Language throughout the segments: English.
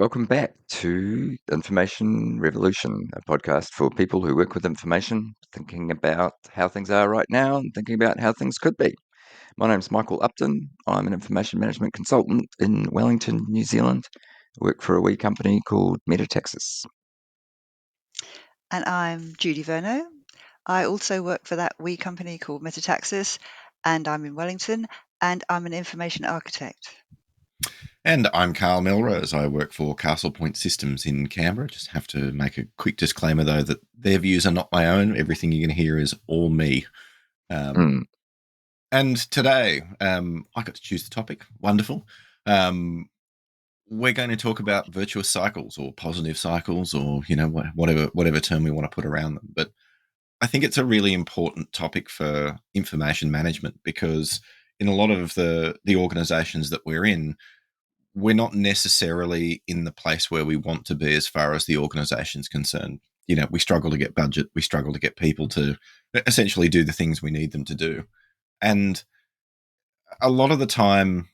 Welcome back to Information Revolution, a podcast for people who work with information, thinking about how things are right now and thinking about how things could be. My name's Michael Upton. I'm an information management consultant in Wellington, New Zealand. I work for a wee company called Metataxis. And I'm Judi Vernau. I also work for that wee company called Metataxis, and I'm in Wellington, and I'm an information architect. And I'm Karl Melrose. I work for Castlepoint Systems in Canberra. Just have to make a quick disclaimer, though, that their views are not my own. Everything you can hear is all me. And today, I got to choose the topic. Wonderful. We're going to talk about virtuous cycles or positive cycles, or whatever term we want to put around them. But I think it's a really important topic for information management because in a lot of the organizations that we're in, we're not necessarily in the place where we want to be as far as the organization's concerned. We struggle to get budget. We struggle to get people to essentially do the things we need them to do. And a lot of the time,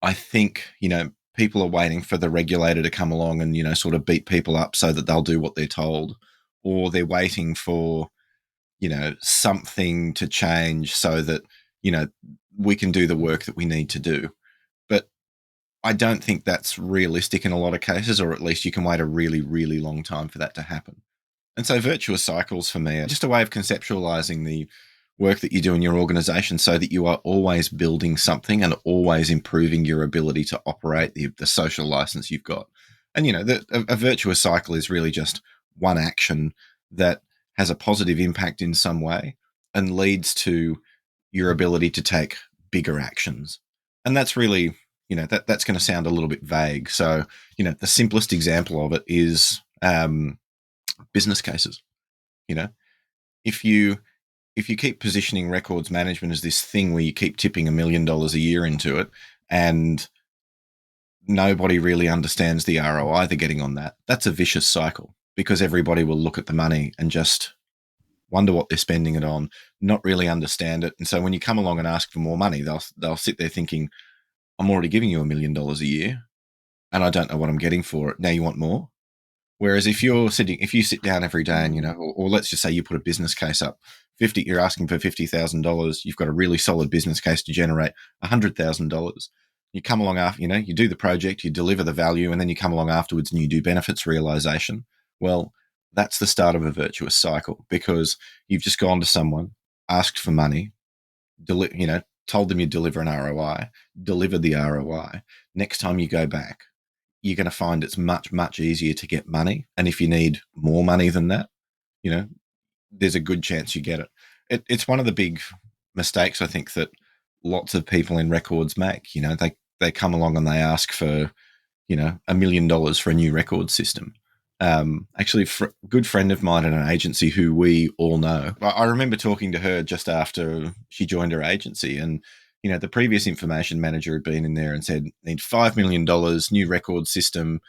I think, people are waiting for the regulator to come along and, sort of beat people up so that they'll do what they're told, or they're waiting for, something to change so that, we can do the work that we need to do. But I don't think that's realistic in a lot of cases, or at least you can wait a really, really long time for that to happen. And so virtuous cycles for me are just a way of conceptualizing the work that you do in your organization so that you are always building something and always improving your ability to operate the social license you've got. And, a virtuous cycle is really just one action that has a positive impact in some way and leads to your ability to take bigger actions. And that's really, that's going to sound a little bit vague. So, the simplest example of it is business cases. If you keep positioning records management as this thing where you keep tipping $1 million a year into it and nobody really understands the ROI they're getting on that, that's a vicious cycle because everybody will look at the money and just wonder what they're spending it on, not really understand it. And so when you come along and ask for more money, they'll sit there thinking, I'm already giving you $1 million a year and I don't know what I'm getting for it. Now you want more? Whereas if you sit down every day and, or let's just say you put a business case up, you're asking for $50,000, you've got a really solid business case to generate $100,000. You come along after, you do the project, you deliver the value, and then you come along afterwards and you do benefits realization. Well, that's the start of a virtuous cycle because you've just gone to someone, asked for money, told them you'd deliver an ROI, delivered the ROI. Next time you go back, you're going to find it's much, much easier to get money. And if you need more money than that, there's a good chance you get it. It's one of the big mistakes, I think, that lots of people in records make. They come along and they ask for, $1 million for a new record system. Actually, a good friend of mine at an agency who we all know, I remember talking to her just after she joined her agency, and the previous information manager had been in there and said, need $5 million, new record system.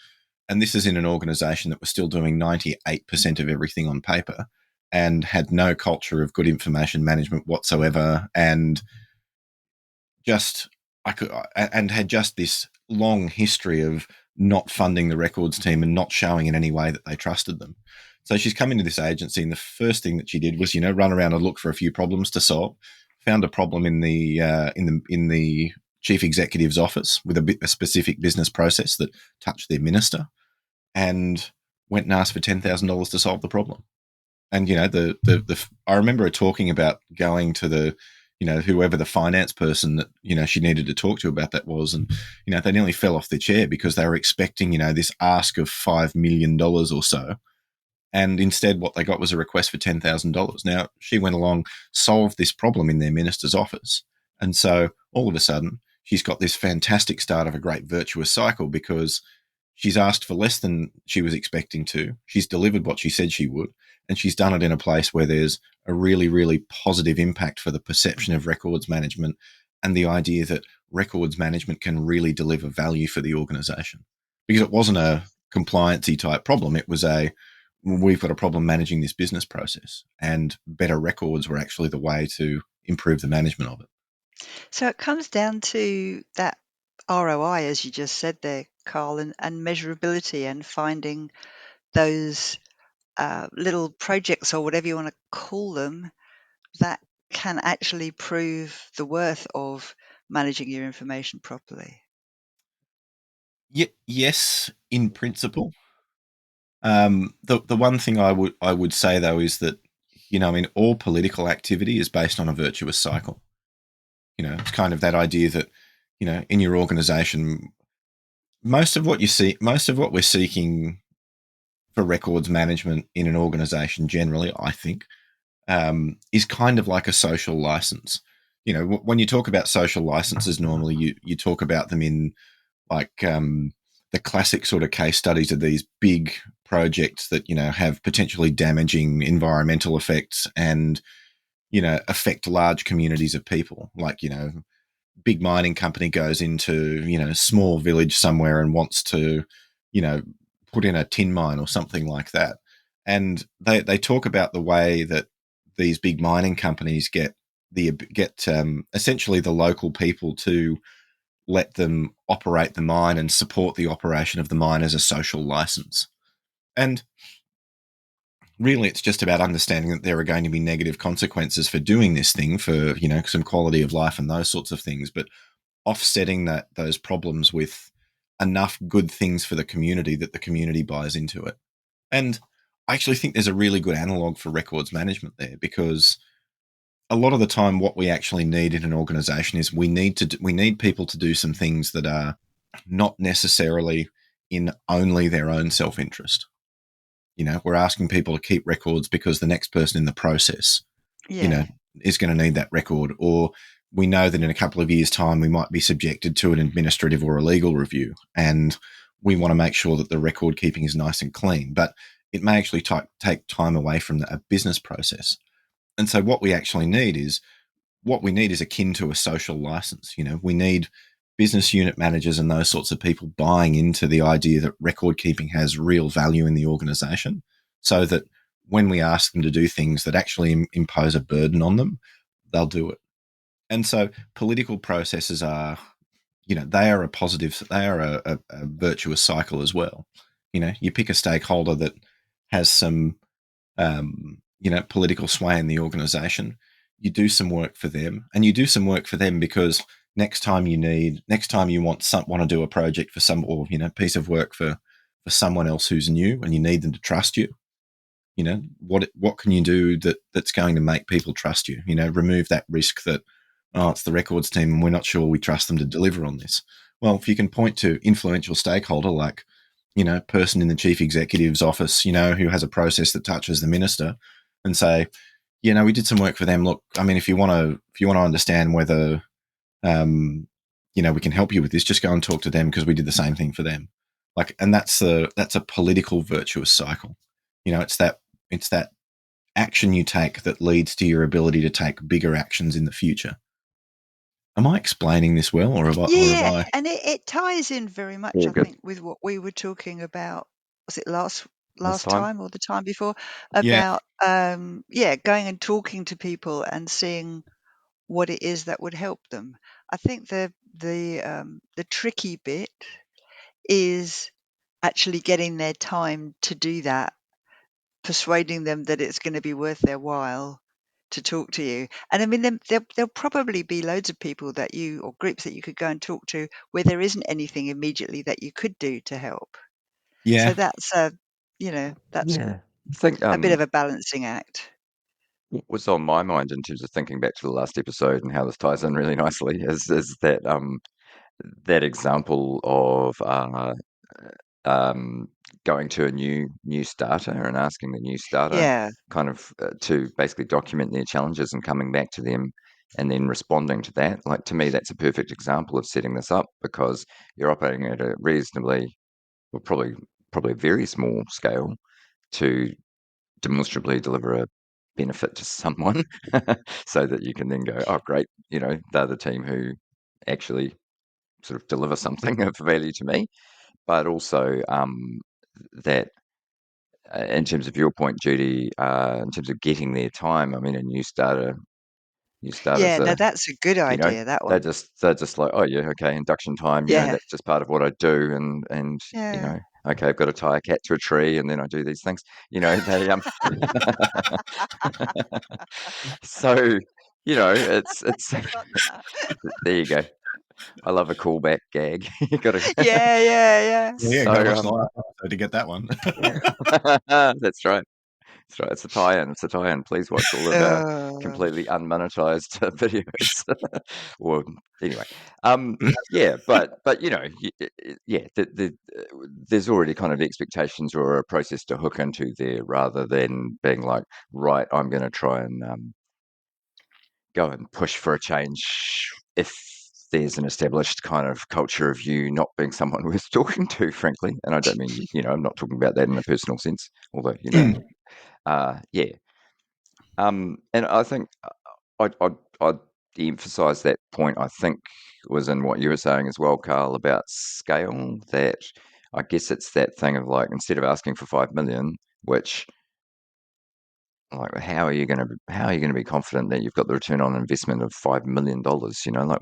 And this is in an organization that was still doing 98% of everything on paper and had no culture of good information management whatsoever. And had just this long history of not funding the records team and not showing in any way that they trusted them. So she's come into this agency, and the first thing that she did was, run around and look for a few problems to solve. Found a problem in the chief executive's office with a specific business process that touched their minister, and went and asked for $10,000 to solve the problem. And I remember her talking about going to the whoever the finance person that she needed to talk to about that was, and they nearly fell off their chair because they were expecting this ask of $5 million or so. And instead, what they got was a request for $10,000. Now, she went along, solved this problem in their minister's office. And so all of a sudden, she's got this fantastic start of a great virtuous cycle because she's asked for less than she was expecting to. She's delivered what she said she would. And she's done it in a place where there's a really, really positive impact for the perception of records management and the idea that records management can really deliver value for the organization. Because it wasn't a compliance-y type problem. It was we've got a problem managing this business process, and better records were actually the way to improve the management of it. So it comes down to that ROI, as you just said there, Karl, and measurability and finding those little projects or whatever you want to call them that can actually prove the worth of managing your information properly. Yes, in principle. The one thing I would say though is that, I mean, all political activity is based on a virtuous cycle. It's kind of that idea that, in your organization, most of what we're seeking for records management in an organization generally, I think, is kind of like a social license. When you talk about social licenses, normally you talk about them in like the classic sort of case studies of these big projects that have potentially damaging environmental effects and affect large communities of people. Like big mining company goes into small village somewhere and wants to put in a tin mine or something like that, and they talk about the way that these big mining companies get essentially the local people to let them operate the mine and support the operation of the mine as a social license. And really, it's just about understanding that there are going to be negative consequences for doing this thing for, some quality of life and those sorts of things, but offsetting those problems with enough good things for the community that the community buys into it. And I actually think there's a really good analog for records management there, because a lot of the time what we actually need in an organization is we need people to do some things that are not necessarily in only their own self-interest. We're asking people to keep records because the next person in the process, Yeah. is going to need that record, or we know that in a couple of years' time we might be subjected to an administrative or a legal review, and we want to make sure that the record keeping is nice and clean. But it may actually take time away from a business process. And so what we need is akin to a social license. We need business unit managers and those sorts of people buying into the idea that record keeping has real value in the organization, so that when we ask them to do things that actually impose a burden on them, they'll do it. And so political processes are, they are a virtuous cycle as well. You pick a stakeholder that has some political sway in the organization. You do some work for them, and you do some work for them because next time you want to do a project for some, or piece of work for someone else who's new, and you need them to trust you. What can you do that's going to make people trust you? Remove that risk that, oh, it's the records team and we're not sure we trust them to deliver on this. Well, if you can point to influential stakeholder like person in the chief executive's office, who has a process that touches the minister, and say, we did some work for them. Look, I mean, if you want to understand whether, we can help you with this, just go and talk to them because we did the same thing for them. Like, and that's a political virtuous cycle. It's that action you take that leads to your ability to take bigger actions in the future. Am I explaining this well, or have Yeah, I? and it ties in very much, All I good. think, with what we were talking about. Was it Last last time? time or the time before? Yeah, About going and talking to people and seeing what it is that would help them. I think the tricky bit is actually getting their time to do that, persuading them that it's going to be worth their while to talk to you. And I mean, there'll probably be loads of people that you, or groups that you could go and talk to, where there isn't anything immediately that you could do to help. So yeah, that's that's Yeah. I think a bit of a balancing act. what was on my mind in terms of thinking back to the last episode and how this ties in really nicely is that that example of um, going to a new starter and asking the new starter Yeah, kind of to basically document their challenges and coming back to them and then responding to that. Like, to me, that's a perfect example of setting this up, because you're operating at a reasonably, well, probably a very small scale to demonstrably deliver a benefit to someone so that you can then go, oh, great, they're the team who actually sort of deliver something of value to me. But also that, in terms of your point, Judi, in terms of getting their time, I mean, a new starter You start as Yeah, no, a, that's a good you know, idea, that they're one. just like, oh yeah, okay, induction time. You know, Yeah. that's just part of what I do, and you Yeah. know, okay, I've got to tie a cat to a tree, and then I do these things. You know, they so you know, it's Got that. there you go. I love a callback gag. You got to. Yeah, yeah, yeah. Yeah, got to So watch the last episode to get that one. that's right. That's right. It's a tie-in. It's a tie-in. Please watch all of our Oh, completely unmonetized videos. Or anyway, yeah, but you know, yeah, there's already kind of expectations or a process to hook into there, rather than being like, right, I'm going to try and go and push for a change if there's an established kind of culture of you not being someone worth talking to, frankly. And I don't mean, you know, I'm not talking about that in a personal sense, although, you know, yeah. And I think I'd emphasise that point. I think was in what you were saying as well, Karl, about scale. That I guess it's that thing of like, instead of asking for 5 million, which, like, how are you going to be confident that you've got the return on investment of $5 million? You know, like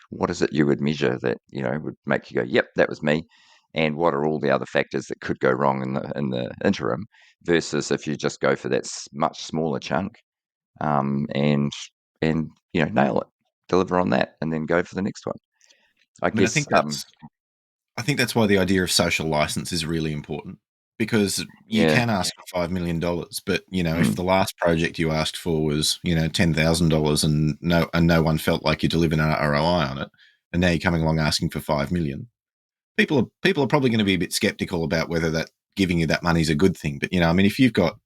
what is it you would measure that, you know, would make you go, yep, that was me, and what are all the other factors that could go wrong in the interim, versus if you just go for that much smaller chunk, and you know, nail it, deliver on that, and then go for the next one. I I mean, guess. I think that's why the idea of social license is really important, because you Yeah. can ask for $5 million, but you know, if Mm, the last project you asked for was, you know, $10,000 and no one felt like you delivered an ROI on it, and now you're coming along asking for 5 million, people are probably going to be a bit skeptical about whether that giving you that money is a good thing. But you know, I mean, if you've got,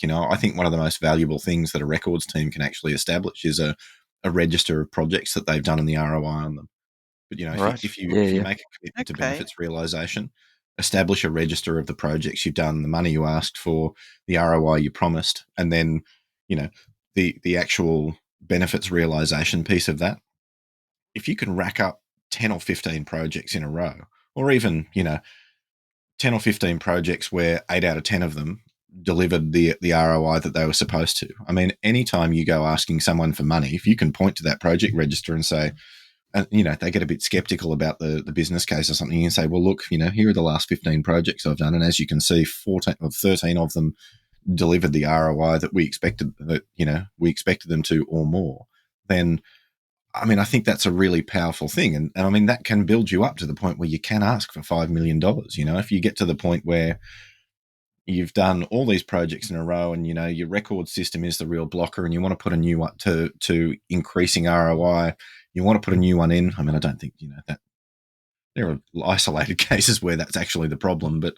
you know, I think one of the most valuable things that a records team can actually establish is a register of projects that they've done and the ROI on them. But you know, right. Yeah. if you Yeah. make a commitment to okay. benefits realization, establish a register of the projects you've done, the money you asked for, the ROI you promised, and then, you know, the actual benefits realization piece of that. If you can rack up 10 or 15 projects in a row, or even, you know, 10 or 15 projects where 8 out of 10 of them delivered the ROI that they were supposed to. I mean, anytime you go asking someone for money, if you can point to that project register and say, and you know, they get a bit skeptical about the business case or something, you can say, well, look, you know, here are the last 15 projects I've done, and as you can see, 14 or 13 of them delivered the ROI that we expected them to, or more. Then I mean, I think that's a really powerful thing, and I mean, that can build you up to the point where you can ask for $5 million. You know, if you get to the point where you've done all these projects in a row, and you know your record system is the real blocker, and you want to put a new one to increasing ROI, you want to put a new one in. I mean, I don't think, you know, that there are isolated cases where that's actually the problem, but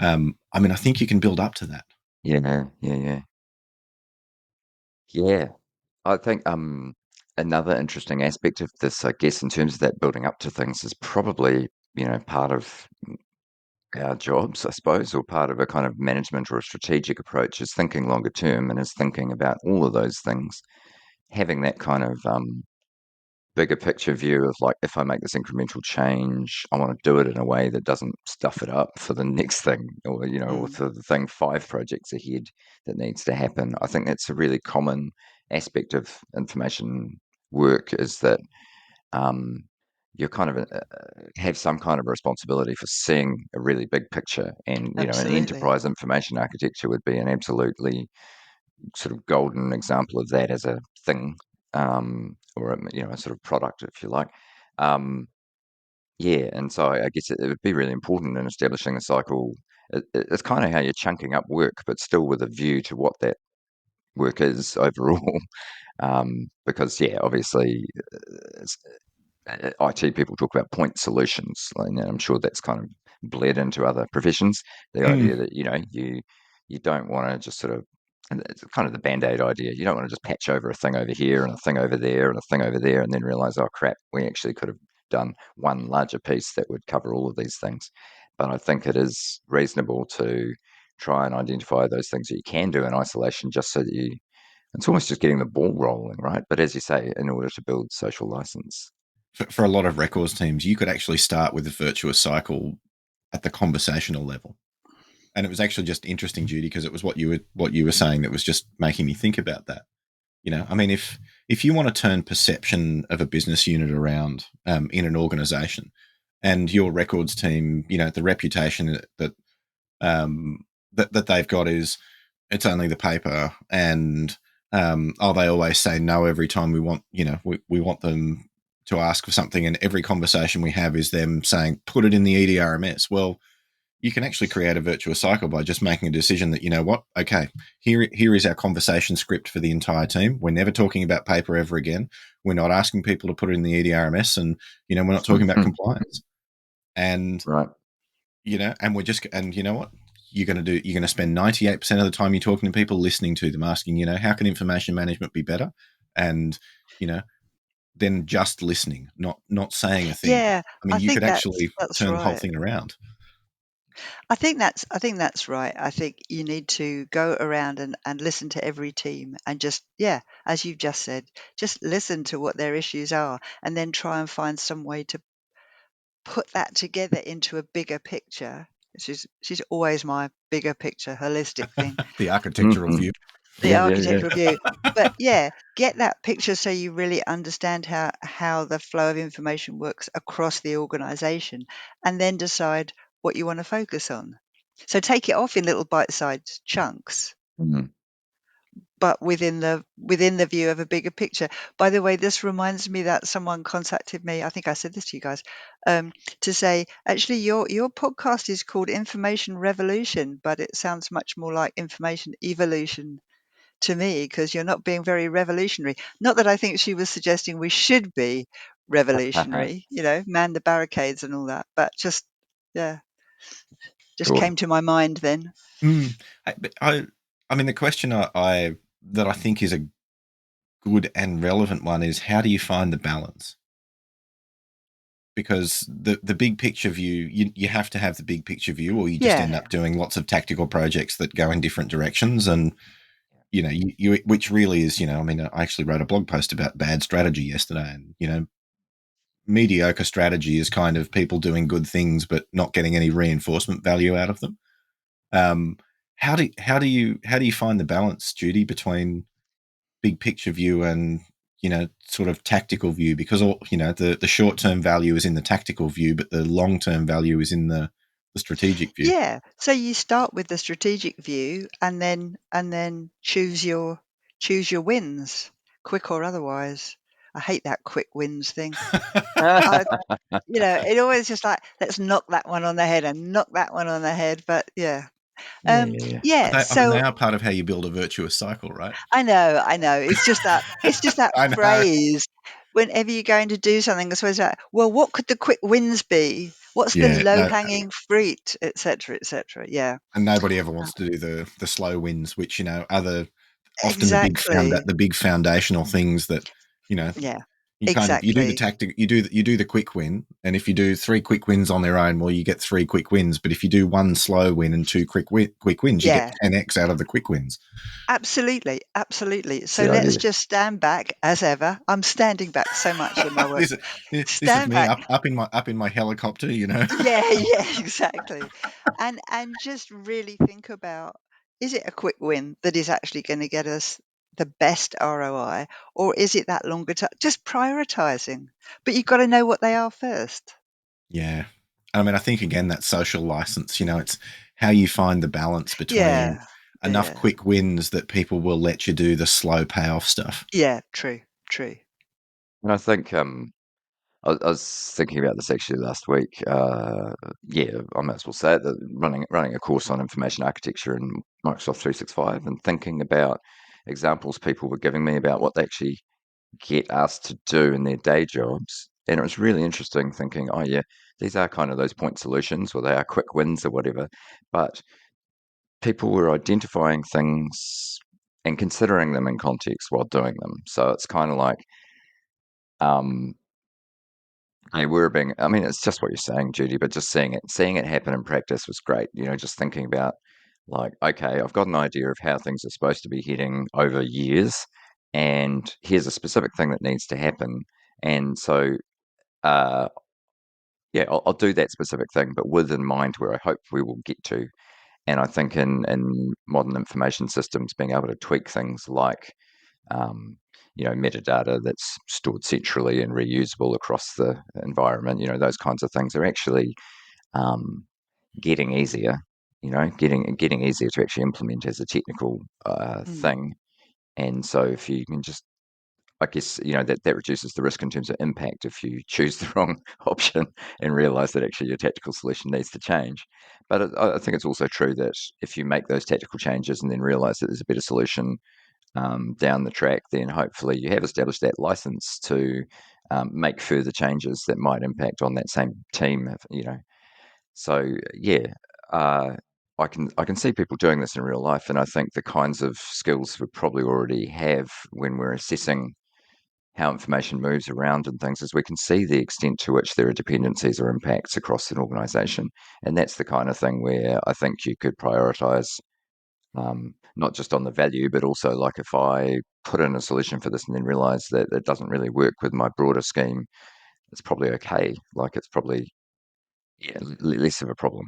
I mean, I think you can build up to that. Yeah. Yeah. Yeah. Yeah. I think another interesting aspect of this, I guess, in terms of that building up to things, is probably, you know, part of our jobs, I suppose, or part of a kind of management or a strategic approach, is thinking longer term, and is thinking about all of those things, having that kind of bigger picture view of like, if I make this incremental change, I want to do it in a way that doesn't stuff it up for the next thing, or, you know, or Mm, for the thing 5 projects ahead that needs to happen. I think that's a really common aspect of information work, is that um, you kind of have some kind of responsibility for seeing a really big picture, and you know, an absolutely. enterprise information architecture would be an absolutely sort of golden example of that as a thing, or a, you know, a sort of product, if you like. Um, yeah, and so I guess it would be really important in establishing a cycle. It's kind of how you're chunking up work, but still with a view to what that work is overall. Because yeah, obviously, IT people talk about point solutions, and I'm sure that's kind of bled into other professions. The Mm. idea that, you know, you don't want to just sort of, and it's kind of the band-aid idea. You don't want to just patch over a thing over here and a thing over there and a thing over there, and then realize, oh crap, we actually could have done one larger piece that would cover all of these things. But I think it is reasonable to try and identify those things that you can do in isolation, just so that it's almost just getting the ball rolling, right? But as you say, in order to build social license. For a lot of records teams, you could actually start with a virtuous cycle at the conversational level. And it was actually just interesting, Judi, because it was what you were saying that was just making me think about that. You know, I mean, if you want to turn perception of a business unit around in an organization, and your records team, the reputation that they've got is it's only the paper, and they always say no every time we want them to ask for something, and every conversation we have is them saying put it in the EDRMS. Well, you can actually create a virtuous cycle by just making a decision that, okay, here is our conversation script for the entire team. We're never talking about paper ever again. We're not asking people to put it in the EDRMS, and we're not talking about compliance. And right. and you know what? You're going to spend 98% of the time you're talking to people, listening to them, asking, how can information management be better? And, then just listening, not saying a thing. Yeah, I mean, I you think could actually that's turn the whole right. thing around. I think that's right. I think you need to go around and listen to every team and just, yeah, as you've just said, just listen to what their issues are and then try and find some way to put that together into a bigger picture. She's always my bigger picture, holistic thing, The architectural Mhm. view. the Yeah. architectural view. But yeah, get that picture so you really understand how the flow of information works across the organization, and then decide what you want to focus on. So take it off in little bite-sized chunks, Mhm. but within the view of a bigger picture. By the way, this reminds me that someone contacted me. I think I said this to you guys, to say actually your podcast is called Information Revolution, but it sounds much more like Information Evolution to me because you're not being very revolutionary. Not that I think she was suggesting we should be revolutionary, man the barricades and all that, but yeah, just Sure. came to my mind then. I mean, the question that I think is a good and relevant one is, how do you find the balance? Because the big picture view, you have to have the big picture view, or you just end Yeah. up doing lots of tactical projects that go in different directions. And you which really is, I mean, I actually wrote a blog post about bad strategy yesterday, and mediocre strategy is kind of people doing good things but not getting any reinforcement value out of them. How do you find the balance, Judi, between big picture view and sort of tactical view? Because the short term value is in the tactical view, but the long term value is in the strategic view. Yeah. So you start with the strategic view and then choose your wins, quick or otherwise. I hate that quick wins thing. I, it always just like, let's knock that one on the head and knock that one on the head. But yeah. Yeah. But Yeah. they So are part of how you build a virtuous cycle, right? I know. It's just that I know. phrase. Whenever you're going to do something, it's always like, well, what could the quick wins be? What's the Yeah, low no, hanging fruit, etc., etc. Yeah. and nobody ever wants to do the slow wins, which are often Exactly. the big foundational things that you know Yeah. you do the Exactly. tactic, you do the quick win, and if you do 3 quick wins on their own, well, you get 3 quick wins. But if you do 1 slow win and 2 quick wins, you get Yeah. 10x out of the quick wins. Absolutely. Absolutely. It's So the let's idea. just stand back as ever. I'm standing back so much in my work. This is Stand me back. up in my helicopter. Yeah, yeah, exactly. And just really think about, is it a quick win that is actually going to get us the best ROI, or is it that longer term? Just prioritizing. But you've got to know what they are first. Yeah. I mean, I think again that social license, it's how you find the balance between Yeah. enough Yeah. quick wins that people will let you do the slow payoff stuff. Yeah, true. True. And I think I was thinking about this actually last week. Yeah, I might as well say it, that running a course on information architecture in Microsoft 365 and thinking about examples people were giving me about what they actually get asked to do in their day jobs. And it was really interesting thinking, oh, yeah, these are kind of those point solutions or they are quick wins or whatever. But people were identifying things and considering them in context while doing them. So it's kind of like, um, hey, I mean, it's just what you're saying, Judy, but just seeing it happen in practice was great. Just thinking about like, okay, I've got an idea of how things are supposed to be heading over years, and here's a specific thing that needs to happen. And so, uh, yeah, I'll do that specific thing, but with in mind where I hope we will get to. And I think in modern information systems, being able to tweak things like, um, metadata that's stored centrally and reusable across the environment. Those kinds of things are actually getting easier. Getting easier to actually implement as a technical thing. And so if you can just, I guess, that reduces the risk in terms of impact if you choose the wrong option and realize that actually your tactical solution needs to change. But I think it's also true that if you make those tactical changes and then realize that there's a better solution down the track, then hopefully you have established that license to make further changes that might impact on that same team. So yeah, uh, I can see people doing this in real life, and I think the kinds of skills we probably already have when we're assessing how information moves around and things is we can see the extent to which there are dependencies or impacts across an organization. And that's the kind of thing where I think you could prioritize, not just on the value, but also like if I put in a solution for this and then realize that it doesn't really work with my broader scheme, it's probably okay. Like it's probably less of a problem.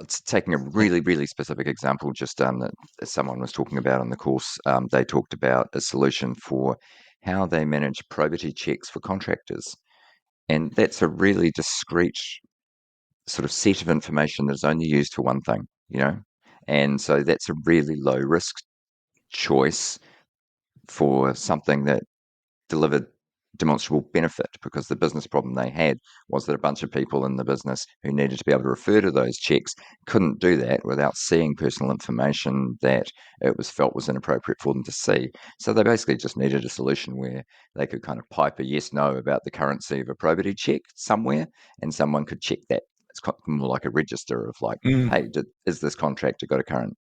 It's taking a really, really specific example, just that someone was talking about on the course. They talked about a solution for how they manage probity checks for contractors. And that's a really discrete sort of set of information that's only used for one thing. And so that's a really low risk choice for something that delivered demonstrable benefit, because the business problem they had was that a bunch of people in the business who needed to be able to refer to those checks couldn't do that without seeing personal information that it was felt was inappropriate for them to see. So they basically just needed a solution where they could kind of pipe a yes no about the currency of a probity check somewhere, and someone could check that. It's more like a register of like, hey, is this contractor got a current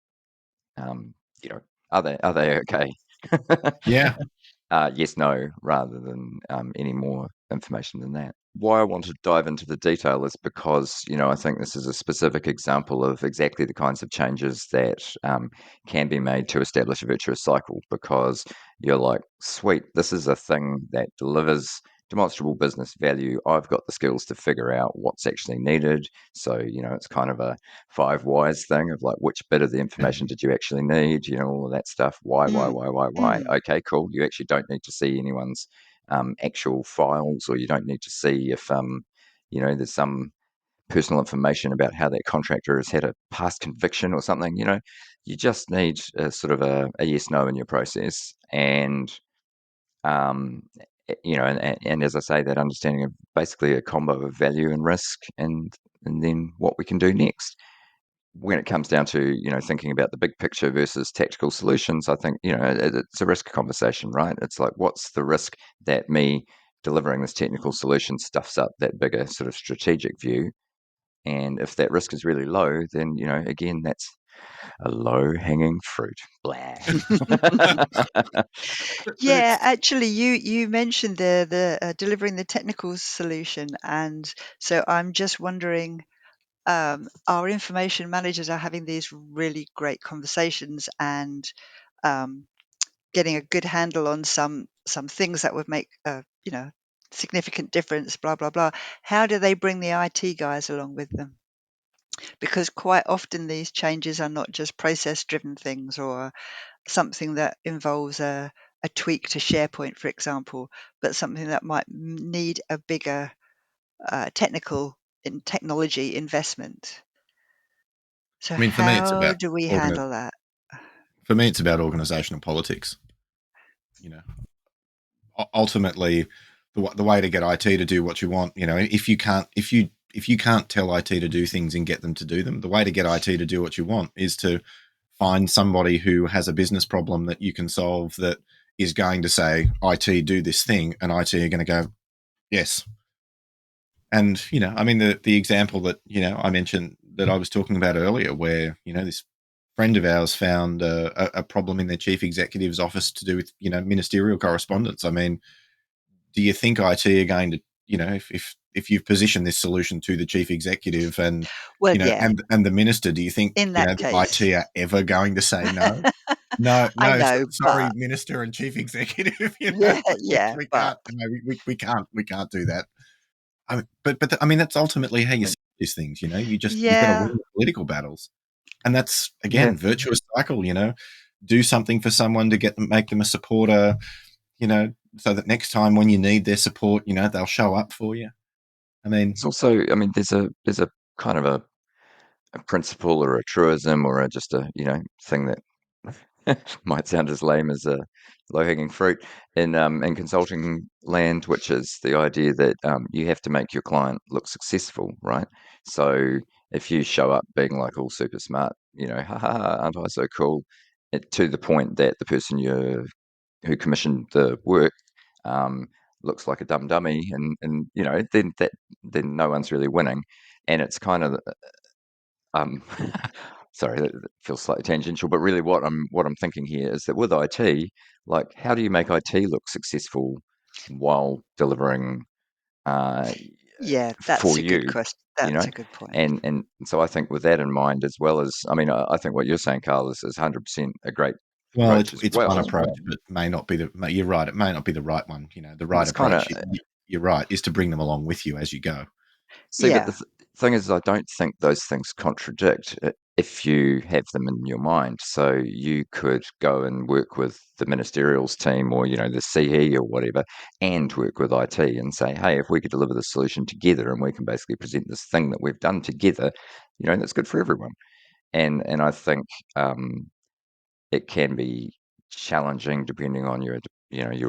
um, you know are they okay? Yeah. Yes, no, rather than any more information than that. Why I want to dive into the detail is because, I think this is a specific example of exactly the kinds of changes that can be made to establish a virtuous cycle, because you're like, sweet, this is a thing that delivers demonstrable business value. I've got the skills to figure out what's actually needed. So, it's kind of a five whys thing of like, which bit of the information did you actually need? All of that stuff. Why? Okay, cool. You actually don't need to see anyone's actual files, or you don't need to see if there's some personal information about how that contractor has had a past conviction or something. You just need a sort of a yes no in your process. And um, and as I say, that understanding of basically a combo of value and risk, and then what we can do next. When it comes down to thinking about the big picture versus tactical solutions, I think it's a risk conversation, right? It's like, what's the risk that me delivering this technical solution stuffs up that bigger sort of strategic view? And if that risk is really low, then again, that's a low hanging fruit. Blah. Yeah, actually, you mentioned the delivering the technical solution, and so I'm just wondering, our information managers are having these really great conversations and um, getting a good handle on some things that would make significant difference. Blah blah blah. How do they bring the IT guys along with them? Because quite often these changes are not just process driven things or something that involves a tweak to SharePoint, for example, but something that might need a bigger technology investment. So I mean, for me, it's how about do we handle that? for me, it's about organizational politics. You know, ultimately, the way to get IT to do what you want. If you can't tell IT to do things and get them to do them, the way to get IT to do what you want is to find somebody who has a business problem that you can solve, that is going to say, IT, do this thing, and IT are going to go, yes. And, I mean, the example that, I mentioned that I was talking about earlier, where, this friend of ours found a problem in their chief executive's office to do with, ministerial correspondence. I mean, do you think IT are going to, if you've positioned this solution to the chief executive and, Well, yeah, and the minister, do you think, in that the case. IT are ever going to say no? No, I no, know, sorry, but minister and chief executive. yeah, yeah, We but can't, we can't do that. I mean, but I mean, that's ultimately how you see these things. You've got to yeah, win the political battles, and that's Yeah. again virtuous cycle. Do something for someone to make them a supporter. so that next time when you need their support, they'll show up for you. I mean, It's also, I mean, there's a kind of a principle or a truism or just a thing that might sound as lame as a low-hanging fruit in consulting land, which is the idea that you have to make your client look successful, right? So if you show up being like all super smart, ha ha ha, aren't I so cool? To the point that the person who commissioned the work um, looks like a dumb dummy, and then no one's really winning, and it's kind of um, sorry, that feels slightly tangential, but really what I'm thinking here is that with IT, like, how do you make IT look successful while delivering uh, Yeah, for that's a good you, question. you That's know? a good point. And so I think with that in mind, as well as, I mean, I think what you're saying, Karl, is 100% a great well, approach it's as it's one well. approach, but may not be you're right. It may not be the right one. The But right it's kind of approach. You're right, is to bring them along with you as you go. See, but the Yeah. thing is, I don't think those things contradict if you have them in your mind. So you could go and work with the ministerials team or, the CE or whatever, and work with IT and say, hey, if we could deliver the solution together and we can basically present this thing that we've done together, that's good for everyone. And I think it can be challenging depending on your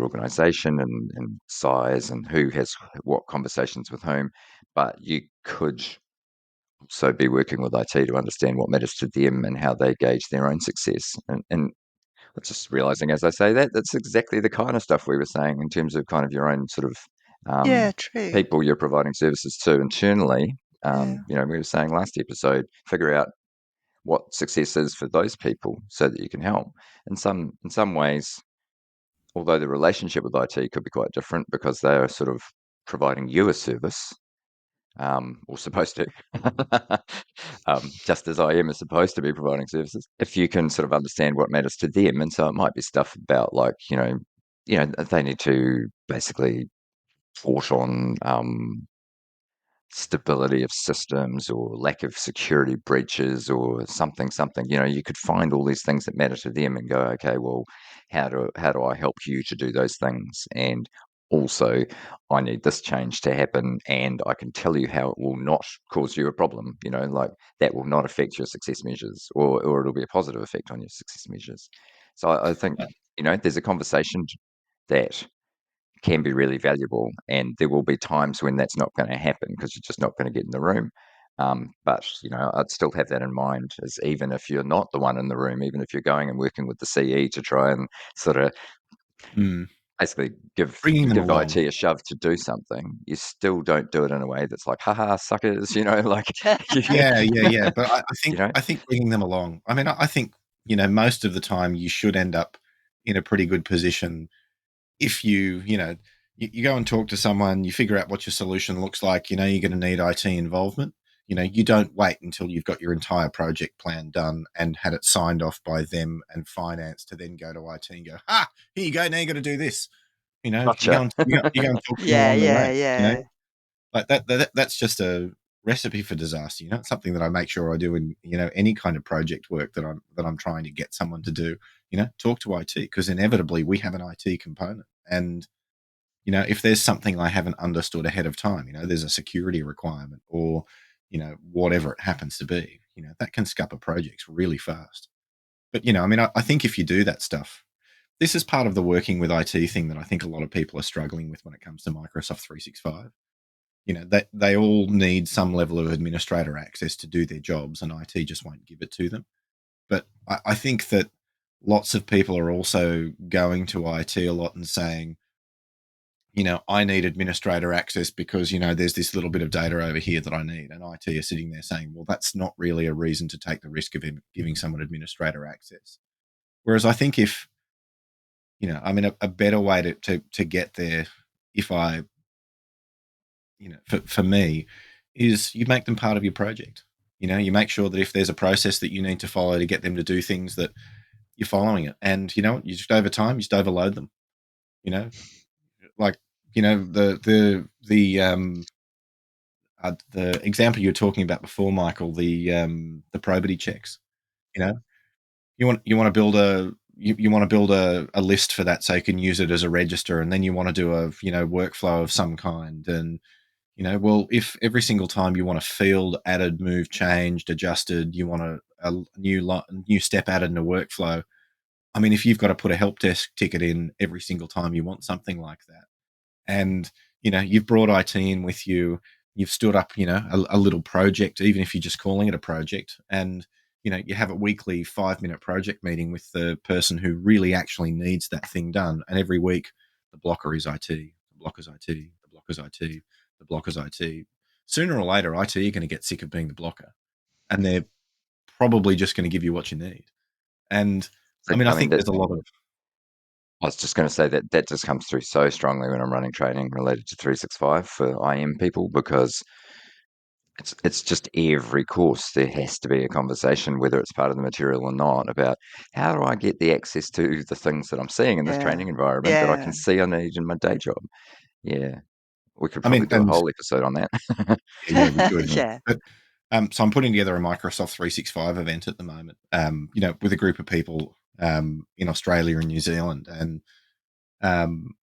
organization and size and who has what conversations with whom, but you could also be working with IT to understand what matters to them and how they gauge their own success. And just realizing as I say that, that's exactly the kind of stuff we were saying in terms of kind of your own sort of Yeah, um, true. people you're providing services to internally. Yeah. We were saying last episode, figure out what success is for those people so that you can help. In some ways, although the relationship with IT could be quite different because they are sort of providing you a service, or supposed to, just as IM is supposed to be providing services. If you can sort of understand what matters to them, and so it might be stuff about like they need to basically report on stability of systems or lack of security breaches or something. You could find all these things that matter to them and go, okay, well, how do I help you to do those things? And also, I need this change to happen, and I can tell you how it will not cause you a problem. Like, that will not affect your success measures, or it'll be a positive effect on your success measures. So I think there's a conversation that can be really valuable. And there will be times when that's not going to happen because you're just not going to get in the room. But I'd still have that in mind, as even if you're not the one in the room, even if you're going and working with the CE to try and sort of Mm. basically give Bringing them give along. IT a shove to do something, you still don't do it in a way that's like, haha, suckers, like Yeah. But I you think know, I think bringing them along. I mean, I think most of the time you should end up in a pretty good position if you go and talk to someone, you figure out what your solution looks like. You're going to need IT involvement. You don't wait until you've got your entire project plan done and had it signed off by them and finance to then go to IT and go, here you go. Now you got to do this. You go gotcha. and talk to them Yeah, along the yeah, way. yeah. Like that's just a recipe for disaster. It's something that I make sure I do in any kind of project work that I'm trying to get someone to do. Talk to IT, because inevitably we have an IT component, and if there's something I haven't understood ahead of time, there's a security requirement or whatever it happens to be, that can scupper projects really fast. But I mean, I think if you do that stuff, this is part of the working with IT thing that I think a lot of people are struggling with when it comes to Microsoft 365. That they all need some level of administrator access to do their jobs, and IT just won't give it to them. But I think that lots of people are also going to IT a lot and saying, I need administrator access because, there's this little bit of data over here that I need. And IT are sitting there saying, well, that's not really a reason to take the risk of giving someone administrator access. Whereas I think if, I mean, a better way to get there, if I, for me, is you make them part of your project. You make sure that if there's a process that you need to follow to get them to do things, that you're following it. And you just over time, you just overload them, you know, like, the example you were talking about before, Michael, the probity checks. You know, you want to build you want to build a list for that so you can use it as a register, and then you want to do a workflow of some kind. And well, if every single time you want a field added, moved, changed, adjusted, you want a new step added in a workflow. I mean, if you've got to put a help desk ticket in every single time you want something like that, and you've brought IT in with you, you've stood up a little project, even if you're just calling it a project, and you have a weekly 5-minute project meeting with the person who really actually needs that thing done, and every week the blocker is IT, the blocker's IT, the blocker's IT, the blocker's IT. Sooner or later, IT are going to get sick of being the blocker, and they're probably just going to give you what you need. And So, I mean, I I mean, think there's a lot of I was just going to say that that just comes through so strongly when I'm running training related to 365 for IM people, because it's just every course there has to be a conversation, whether it's part of the material or not, about how do I get the access to the things that I'm seeing in this Yeah. training environment that I can Yeah. see I need in my day job. Yeah, we could I probably mean, do a and whole episode on that. yeah, we could. Yeah. But so I'm putting together a Microsoft 365 event at the moment, with a group of people in Australia and New Zealand. And um,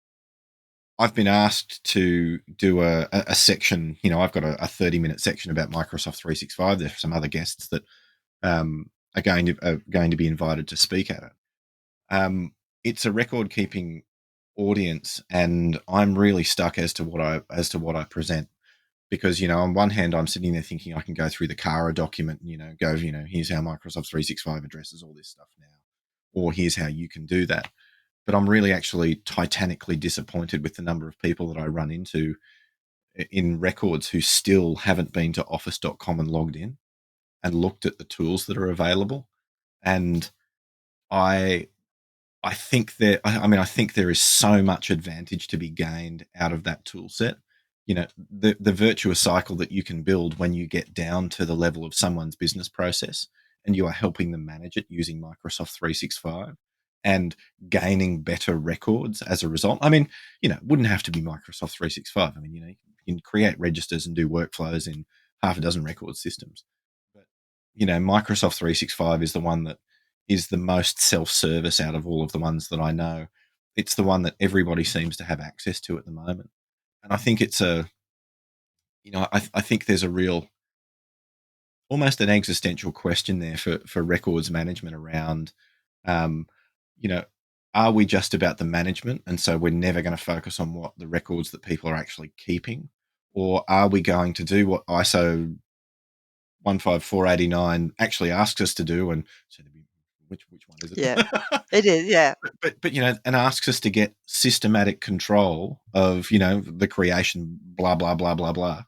I've been asked to do a section. I've got a 30-minute section about Microsoft 365. There's some other guests that are going to be invited to speak at it. It's a record keeping audience, and I'm really stuck as to what I present. Because on one hand, I'm sitting there thinking I can go through the Kara document and go, here's how Microsoft 365 addresses all this stuff now, or here's how you can do that. But I'm really actually titanically disappointed with the number of people that I run into in records who still haven't been to office.com and logged in and looked at the tools that are available. And I I think I think there is so much advantage to be gained out of that tool set. The virtuous cycle that you can build when you get down to the level of someone's business process and you are helping them manage it using Microsoft 365 and gaining better records as a result. I mean, it wouldn't have to be Microsoft 365. I mean, you can create registers and do workflows in half a dozen record systems. But, Microsoft 365 is the one that is the most self-service out of all of the ones that I know. It's the one that everybody seems to have access to at the moment. And I think I think there's a real, almost an existential question there for records management around, um, you know, are we just about the management? And so we're never going to focus on what the records that people are actually keeping? Or are we going to do what ISO 15489 actually asks us to do? And so which one is it? Yeah. It is. Yeah. but and asks us to get systematic control of the creation, blah blah blah blah blah.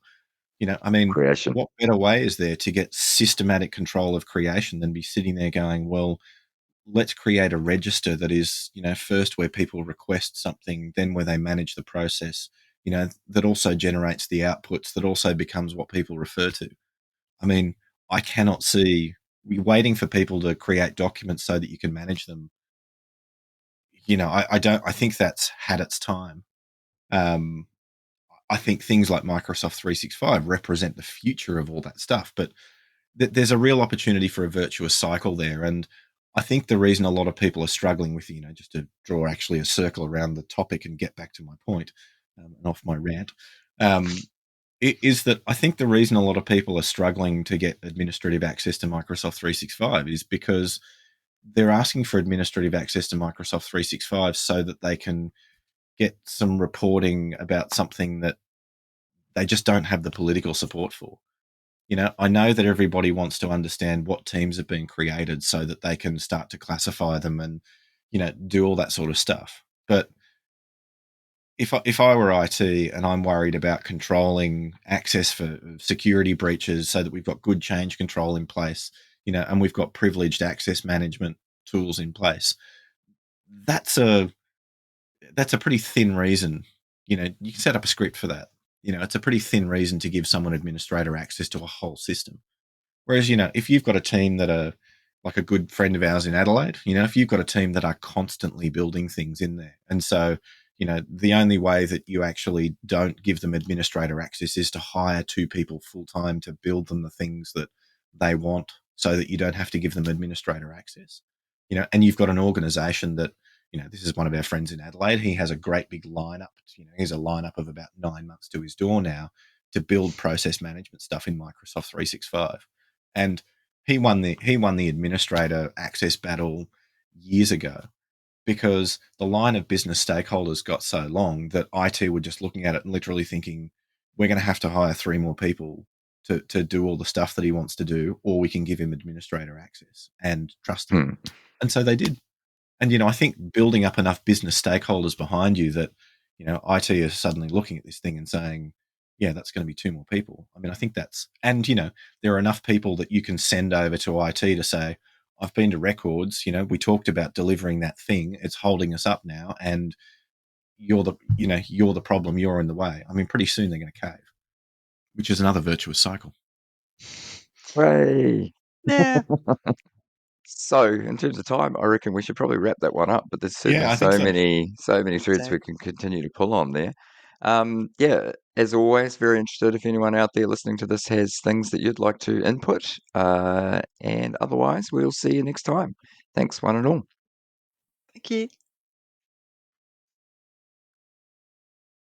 I mean, Creation. what better way is there to get systematic control of creation than be sitting there going, well, let's create a register that is first where people request something, then where they manage the process, that also generates the outputs, that also becomes what people refer to. I mean, I cannot see we waiting for people to create documents so that you can manage them. I don't. I think that's had its time. Um, I think things like Microsoft 365 represent the future of all that stuff, but there's a real opportunity for a virtuous cycle there. And I think the reason a lot of people are struggling with, just to draw actually a circle around the topic and get back to my point, and off my rant, is that I think the reason a lot of people are struggling to get administrative access to Microsoft 365 is because they're asking for administrative access to Microsoft 365 so that they can get some reporting about something that they just don't have the political support for. I know that everybody wants to understand what teams have been created so that they can start to classify them and, do all that sort of stuff. But if I were IT and I'm worried about controlling access for security breaches so that we've got good change control in place, and we've got privileged access management tools in place, that's a pretty thin reason. You can set up a script for that. It's a pretty thin reason to give someone administrator access to a whole system. Whereas, if you've got a team that are like a good friend of ours in Adelaide, if you've got a team that are constantly building things in there. And so, the only way that you actually don't give them administrator access is to hire 2 people full time to build them the things that they want so that you don't have to give them administrator access. and you've got an organization that, this is one of our friends in Adelaide. He has a great big lineup. He's a lineup of about 9 months to his door now to build process management stuff in Microsoft 365. And he won the administrator access battle years ago because the line of business stakeholders got so long that IT were just looking at it and literally thinking, we're going to have to hire 3 more people to do all the stuff that he wants to do, or we can give him administrator access and trust him. And so they did. And, I think building up enough business stakeholders behind you that, IT is suddenly looking at this thing and saying, yeah, that's going to be 2 more people. I mean, I think that's, and, there are enough people that you can send over to IT to say, I've been to records, we talked about delivering that thing. It's holding us up now. And you're the problem. You're in the way. I mean, pretty soon they're going to cave, which is another virtuous cycle. Hooray. Yeah. So, in terms of time, I reckon we should probably wrap that one up. But there's certainly I think so. many threads So, we can continue to pull on there. Yeah, as always, very interested if anyone out there listening to this has things that you'd like to input. And otherwise, we'll see you next time. Thanks, one and all. thank you.